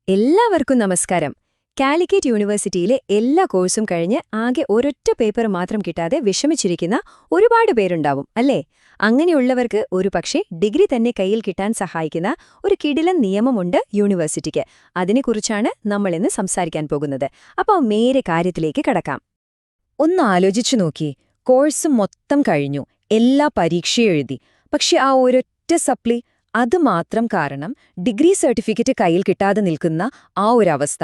എല്ലാവർക്കും നമസ്കാരം. കാലിക്കറ്റ് യൂണിവേഴ്സിറ്റിയിലെ എല്ലാ കോഴ്സും കഴിഞ്ഞ് ആകെ ഒരൊറ്റ പേപ്പർ മാത്രം കിട്ടാതെ വിഷമിച്ചിരിക്കുന്ന ഒരുപാട് പേരുണ്ടാവും അല്ലേ? അങ്ങനെയുള്ളവർക്ക് ഒരുപക്ഷെ ഡിഗ്രി തന്നെ കയ്യിൽ കിട്ടാൻ സഹായിക്കുന്ന ഒരു കിടിലൻ നിയമമുണ്ട് യൂണിവേഴ്സിറ്റിക്ക്. അതിനെക്കുറിച്ചാണ് നമ്മളിന്ന് സംസാരിക്കാൻ പോകുന്നത്. അപ്പോൾ നേരെ കാര്യത്തിലേക്ക് കടക്കാം. ഒന്ന് ആലോചിച്ചു നോക്കി, കോഴ്സ് മൊത്തം കഴിഞ്ഞു, എല്ലാ പരീക്ഷയും എഴുതി, പക്ഷെ ആ ഒരൊറ്റ സപ്ലി അത് മാത്രം കാരണം ഡിഗ്രി സർട്ടിഫിക്കറ്റ് കയ്യിൽ കിട്ടാതെ നിൽക്കുന്ന ആ ഒരവസ്ഥ.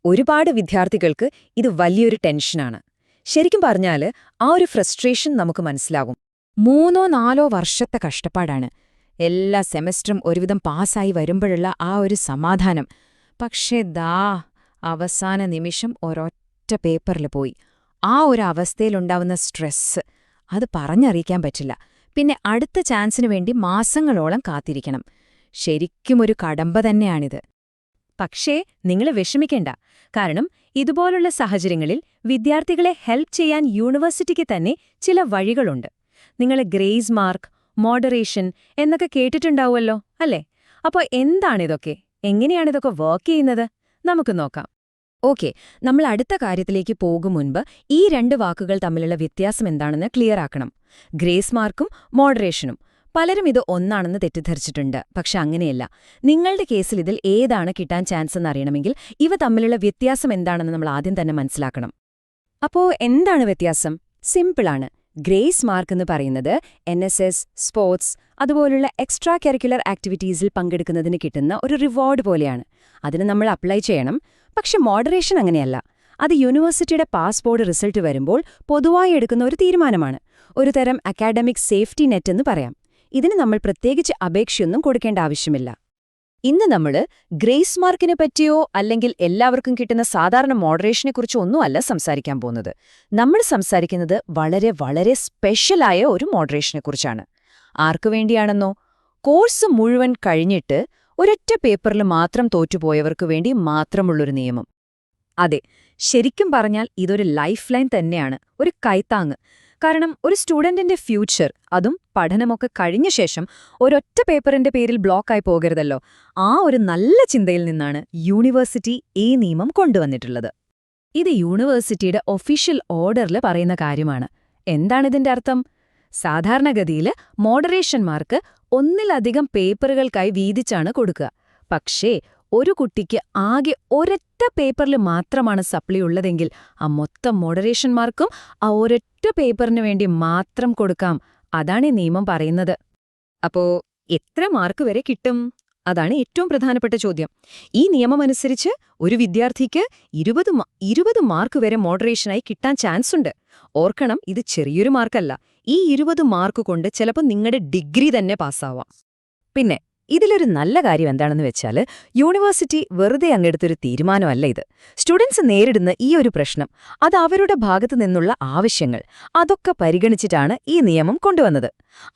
ഒരുപാട് വിദ്യാർത്ഥികൾക്ക് ഇത് വലിയൊരു ടെൻഷനാണ്. ശരിക്കും പറഞ്ഞാൽ ആ ഒരു ഫ്രസ്ട്രേഷൻ നമുക്ക് മനസ്സിലാകും. 3-4 വർഷത്തെ കഷ്ടപ്പാടാണ്. എല്ലാ സെമസ്റ്ററും ഒരുവിധം പാസ്സായി വരുമ്പോഴുള്ള ആ ഒരു സമാധാനം. പക്ഷേ അവസാന നിമിഷം ഒരൊറ്റ പേപ്പറിൽ പോയി. ആ ഒരു അവസ്ഥയിലുണ്ടാവുന്ന സ്ട്രെസ് അത് പറഞ്ഞറിയിക്കാൻ പറ്റില്ല. പിന്നെ അടുത്ത ചാൻസിനു വേണ്ടി മാസങ്ങളോളം കാത്തിരിക്കണം. ശരിക്കും ഒരു കടമ്പ തന്നെയാണിത്. പക്ഷേ നിങ്ങൾ വിഷമിക്കേണ്ട, കാരണം ഇതുപോലുള്ള സാഹചര്യങ്ങളിൽ വിദ്യാർത്ഥികളെ ഹെൽപ്പ് ചെയ്യാൻ യൂണിവേഴ്സിറ്റിക്ക് തന്നെ ചില വഴികളുണ്ട്. നിങ്ങൾ ഗ്രേസ് മാർക്ക്, മോഡറേഷൻ എന്നൊക്കെ കേട്ടിട്ടുണ്ടാവുമല്ലോ അല്ലേ? അപ്പോൾ എന്താണിതൊക്കെ? എങ്ങനെയാണിതൊക്കെ വർക്ക് ചെയ്യുന്നത്? നമുക്ക് നോക്കാം. ഓക്കെ, നമ്മൾ അടുത്ത കാര്യത്തിലേക്ക് പോകും മുൻപ് ഈ 2 വാക്കുകൾ തമ്മിലുള്ള വ്യത്യാസം എന്താണെന്ന് ക്ലിയർ ആക്കണം. ഗ്രേസ് മാർക്കും മോഡറേഷനും. പലരും ഇത് ഒന്നാണെന്ന് തെറ്റിദ്ധരിച്ചിട്ടുണ്ട്. പക്ഷെ അങ്ങനെയല്ല. നിങ്ങളുടെ കേസിൽ ഇതിൽ ഏതാണ് കിട്ടാൻ ചാൻസ് എന്നറിയണമെങ്കിൽ ഇവ തമ്മിലുള്ള വ്യത്യാസം എന്താണെന്ന് നമ്മൾ ആദ്യം തന്നെ മനസ്സിലാക്കണം. അപ്പോൾ എന്താണ് വ്യത്യാസം? സിമ്പിളാണ്. ഗ്രേസ് മാർക്ക് എന്ന് പറയുന്നത് NSS, സ്പോർട്സ് അതുപോലുള്ള എക്സ്ട്രാ കരിക്കുലർ ആക്ടിവിറ്റീസിൽ പങ്കെടുക്കുന്നതിന് കിട്ടുന്ന ഒരു റിവാർഡ് പോലെയാണ്. അതിന് നമ്മൾ അപ്ലൈ ചെയ്യണം. പക്ഷെ മോഡറേഷൻ അങ്ങനെയല്ല. അത് യൂണിവേഴ്സിറ്റിയുടെ പാസ്പോർട്ട് റിസൾട്ട് വരുമ്പോൾ പൊതുവായി എടുക്കുന്ന ഒരു തീരുമാനമാണ്. ഒരു തരം അക്കാഡമിക് സേഫ്റ്റി നെറ്റ് എന്ന് പറയാം. ഇതിന് നമ്മൾ പ്രത്യേകിച്ച് അപേക്ഷയൊന്നും കൊടുക്കേണ്ട ആവശ്യമില്ല. ഇന്ന് നമ്മൾ ഗ്രേസ് മാർക്കിനെ പറ്റിയോ അല്ലെങ്കിൽ എല്ലാവർക്കും കിട്ടുന്ന സാധാരണ മോഡറേഷനെക്കുറിച്ചോ ഒന്നുമല്ല സംസാരിക്കാൻ പോകുന്നത്. നമ്മൾ സംസാരിക്കുന്നത് വളരെ വളരെ സ്പെഷ്യലായ ഒരു മോഡറേഷനെക്കുറിച്ചാണ്. ആർക്കു വേണ്ടിയാണെന്നോ? കോഴ്സ് മുഴുവൻ കഴിഞ്ഞിട്ട് ഒരൊറ്റ പേപ്പറിൽ മാത്രം തോറ്റുപോയവർക്കു വേണ്ടി മാത്രമുള്ളൊരു നിയമം. അതെ, ശരിക്കും പറഞ്ഞാൽ ഇതൊരു ലൈഫ് ലൈൻ തന്നെയാണ്, ഒരു കൈത്താങ്ങ്. കാരണം ഒരു സ്റ്റുഡന്റിന്റെ ഫ്യൂച്ചർ, അതും പഠനമൊക്കെ കഴിഞ്ഞ ശേഷം ഒരൊറ്റ പേപ്പറിന്റെ പേരിൽ ബ്ലോക്കായി പോകരുതല്ലോ. ആ ഒരു നല്ല ചിന്തയിൽ നിന്നാണ് യൂണിവേഴ്സിറ്റി ഈ നിയമം കൊണ്ടുവന്നിട്ടുള്ളത്. ഇത് യൂണിവേഴ്സിറ്റിയുടെ ഒഫീഷ്യൽ ഓർഡറിൽ പറയുന്ന കാര്യമാണ്. എന്താണിതിന്റെ അർത്ഥം? സാധാരണഗതിയിൽ മോഡറേഷൻ മാർക്ക് ഒന്നിലധികം പേപ്പറുകൾക്കായി വീതിച്ചാണ് കൊടുക്കുക. പക്ഷേ ഒരു കുട്ടിക്ക് ആകെ ഒരൊറ്റ പേപ്പറിൽ മാത്രമാണ് സപ്ലി ഉള്ളതെങ്കിൽ ആ മൊത്തം മോഡറേഷൻ മാർക്കും ആ ഒരൊറ്റ പേപ്പറിന് വേണ്ടി മാത്രം കൊടുക്കാം. അതാണ് ഈ നിയമം പറയുന്നത്. അപ്പോ എത്ര മാർക്ക് വരെ കിട്ടും? അതാണ് ഏറ്റവും പ്രധാനപ്പെട്ട ചോദ്യം. ഈ നിയമമനുസരിച്ച് ഒരു വിദ്യാർത്ഥിക്ക് 20 മാർക്ക് വരെ മോഡറേഷനായി കിട്ടാൻ ചാൻസ് ഉണ്ട്. ഓർക്കണം, ഇത് ചെറിയൊരു മാർക്കല്ല. ഈ 20 മാർക്ക് കൊണ്ട് ചിലപ്പോൾ നിങ്ങളുടെ ഡിഗ്രി തന്നെ പാസ്സാവാം. പിന്നെ ഇതിലൊരു നല്ല കാര്യം എന്താണെന്ന് വെച്ചാൽ, യൂണിവേഴ്സിറ്റി വെറുതെ അങ്ങെടുത്തൊരു തീരുമാനമല്ല ഇത്. സ്റ്റുഡൻസ് നേരിടുന്ന ഈ ഒരു പ്രശ്നം, അത് അവരുടെ ഭാഗത്തു നിന്നുള്ള ആവശ്യങ്ങൾ, അതൊക്കെ പരിഗണിച്ചിട്ടാണ് ഈ നിയമം കൊണ്ടുവന്നത്.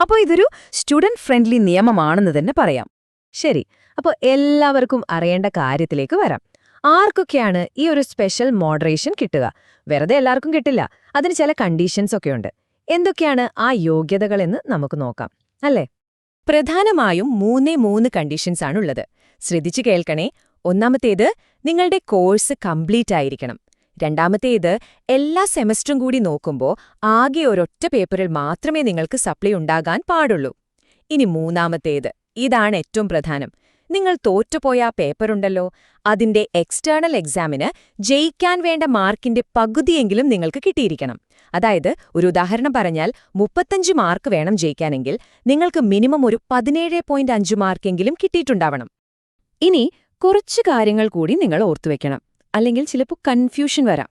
അപ്പോൾ ഇതൊരു സ്റ്റുഡന്റ് ഫ്രണ്ട്ലി നിയമമാണെന്ന് തന്നെ പറയാം. ശരി, അപ്പോൾ എല്ലാവർക്കും അറിയേണ്ട കാര്യത്തിലേക്ക് വരാം. ആർക്കൊക്കെയാണ് ഈ ഒരു സ്പെഷ്യൽ മോഡറേഷൻ കിട്ടുക? വെറുതെ എല്ലാവർക്കും കിട്ടില്ല. അതിന് ചില കണ്ടീഷൻസ് ഒക്കെ ഉണ്ട്. എന്തൊക്കെയാണ് ആ യോഗ്യതകളെന്ന് നമുക്ക് നോക്കാം, അല്ലേ? പ്രധാനമായും 3 കണ്ടീഷൻസ് ആണുള്ളത്. ശ്രദ്ധിച്ചു കേൾക്കണേ. ഒന്നാമത്തേത്, നിങ്ങളുടെ കോഴ്സ് കംപ്ലീറ്റ് ആയിരിക്കണം. രണ്ടാമത്തേത്, എല്ലാ സെമസ്റ്ററും കൂടി നോക്കുമ്പോൾ ആകെ ഒരൊറ്റ പേപ്പറിൽ മാത്രമേ നിങ്ങൾക്ക് സപ്ലി ഉണ്ടാകാൻ പാടുള്ളൂ. ഇനി മൂന്നാമത്തേത്, ഇതാണ് ഏറ്റവും പ്രധാനം. നിങ്ങൾ തോറ്റുപോയ ആ പേപ്പറുണ്ടല്ലോ, അതിന്റെ എക്സ്റ്റേണൽ എക്സാമിന് ജയിക്കാൻ വേണ്ട മാർക്കിന്റെ പകുതിയെങ്കിലും നിങ്ങൾക്ക് കിട്ടിയിരിക്കണം. അതായത് ഒരു ഉദാഹരണം പറഞ്ഞാൽ 35 മാർക്ക് വേണം ജയിക്കാനെങ്കിൽ നിങ്ങൾക്ക് മിനിമം ഒരു 17.5 മാർക്കെങ്കിലും കിട്ടിയിട്ടുണ്ടാവണം. ഇനി കുറച്ച് കാര്യങ്ങൾ കൂടി നിങ്ങൾ ഓർത്തുവെക്കണം, അല്ലെങ്കിൽ ചിലപ്പോൾ കൺഫ്യൂഷൻ വരാം.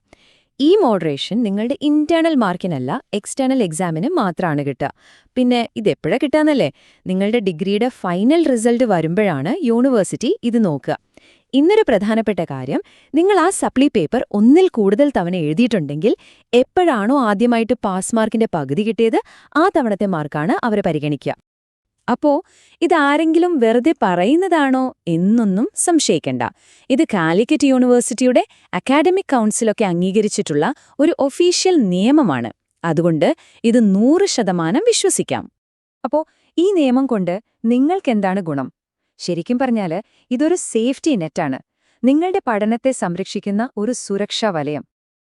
ഈ മോഡറേഷൻ നിങ്ങളുടെ ഇന്റേണൽ മാർക്കിനല്ല, എക്സ്റ്റേണൽ എക്സാമിന് മാത്രമാണ് കിട്ടുക. പിന്നെ ഇതെപ്പോഴാണ് കിട്ടാന്നല്ലേ? നിങ്ങളുടെ ഡിഗ്രിയുടെ ഫൈനൽ റിസൾട്ട് വരുമ്പോഴാണ് യൂണിവേഴ്സിറ്റി ഇത് നോക്കുക. ഇന്നൊരു പ്രധാനപ്പെട്ട കാര്യം, നിങ്ങൾ ആ സപ്ലി പേപ്പർ ഒന്നിൽ കൂടുതൽ തവണ എഴുതിയിട്ടുണ്ടെങ്കിൽ എപ്പോഴാണോ ആദ്യമായിട്ട് പാസ് മാർക്കിന്റെ പകുതി കിട്ടിയത് ആ തവണത്തെ മാർക്കാണ് അവർ പരിഗണിക്കുക. അപ്പോ ഇതാരെങ്കിലും വെറുതെ പറയുന്നതാണോ എന്നൊന്നും സംശയിക്കണ്ട. ഇത് കാലിക്കറ്റ് യൂണിവേഴ്സിറ്റിയുടെ അക്കാഡമിക് കൗൺസിലൊക്കെ അംഗീകരിച്ചിട്ടുള്ള ഒരു ഒഫീഷ്യൽ നിയമമാണ്. അതുകൊണ്ട് ഇത് 100% വിശ്വസിക്കാം. അപ്പോ ഈ നിയമം കൊണ്ട് നിങ്ങൾക്കെന്താണ് ഗുണം? ശരിക്കും പറഞ്ഞാൽ ഇതൊരു സേഫ്റ്റി നെറ്റാണ്. നിങ്ങളുടെ പഠനത്തെ സംരക്ഷിക്കുന്ന ഒരു സുരക്ഷാ വലയം.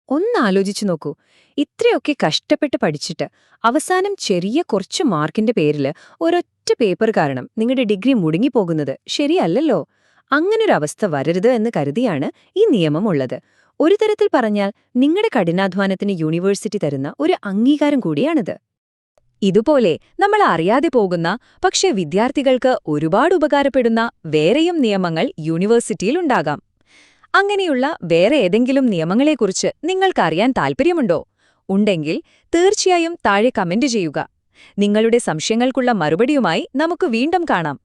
ഒന്നാലോചിച്ചു നോക്കൂ, ഇത്രയൊക്കെ കഷ്ടപ്പെട്ട് പഠിച്ചിട്ട് അവസാനം ചെറിയ കുറച്ച് മാർക്കിന്റെ പേരില് ഒരൊറ്റ പേപ്പർ കാരണം നിങ്ങളുടെ ഡിഗ്രി മുടങ്ങിപ്പോകുന്നത് ശരിയല്ലല്ലോ. അങ്ങനൊരവസ്ഥ വരരുത് എന്ന് കരുതിയാണ് ഈ നിയമം ഉള്ളത്. ഒരു തരത്തിൽ പറഞ്ഞാൽ നിങ്ങളുടെ കഠിനാധ്വാനത്തിന് യൂണിവേഴ്സിറ്റി തരുന്ന ഒരു അംഗീകാരം കൂടിയാണിത്. ഇതുപോലെ നമ്മൾ അറിയാതെ പോകുന്ന പക്ഷേ വിദ്യാർത്ഥികൾക്ക് ഒരുപാട് ഉപകാരപ്പെടുന്ന വേറെയും നിയമങ്ങൾ യൂണിവേഴ്സിറ്റിയിലുണ്ടാകാം. അങ്ങനെയുള്ള വേറെ ഏതെങ്കിലും നിയമങ്ങളെക്കുറിച്ച് നിങ്ങൾക്കറിയാൻ താൽപ്പര്യമുണ്ടോ? ഉണ്ടെങ്കിൽ തീർച്ചയായും താഴെ കമന്റ് ചെയ്യുക. നിങ്ങളുടെ സംശയങ്ങൾക്കുള്ള മറുപടിയുമായി നമുക്ക് വീണ്ടും കാണാം.